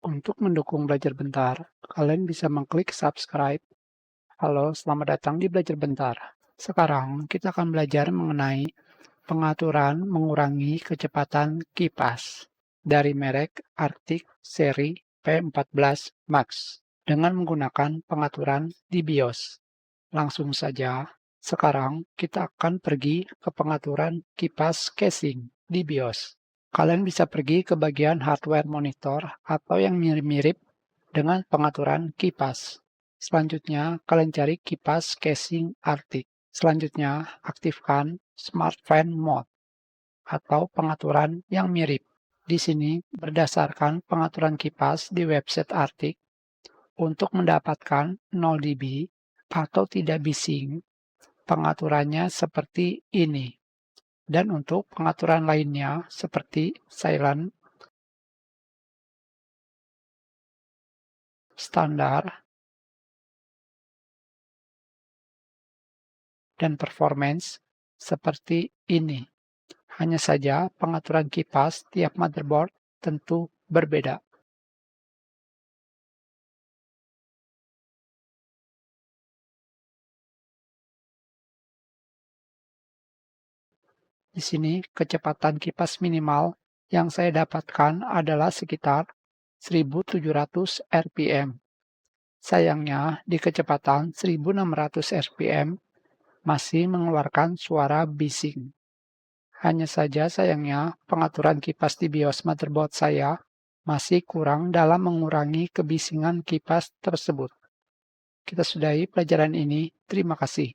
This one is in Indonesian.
Untuk mendukung Belajar Bentar, kalian bisa mengklik subscribe. Halo, selamat datang di Belajar Bentar. Sekarang kita akan belajar mengenai pengaturan mengurangi kecepatan kipas dari merek Arctic seri P14 Max dengan menggunakan pengaturan di BIOS. Langsung saja, sekarang kita akan pergi ke pengaturan kipas casing di BIOS. Kalian bisa pergi ke bagian hardware monitor atau yang mirip-mirip dengan pengaturan kipas. Selanjutnya, kalian cari kipas casing Arctic. Selanjutnya, aktifkan Smart Fan Mode atau pengaturan yang mirip. Di sini, berdasarkan pengaturan kipas di website Arctic, untuk mendapatkan 0 dB atau tidak bising, pengaturannya seperti ini. Dan untuk pengaturan lainnya seperti silent, standar, dan performance seperti ini. Hanya saja pengaturan kipas tiap motherboard tentu berbeda. Di sini kecepatan kipas minimal yang saya dapatkan adalah sekitar 1700 rpm. Sayangnya di kecepatan 1600 rpm masih mengeluarkan suara bising. Hanya saja sayangnya pengaturan kipas di BIOS motherboard saya masih kurang dalam mengurangi kebisingan kipas tersebut. Kita sudahi pelajaran ini. Terima kasih.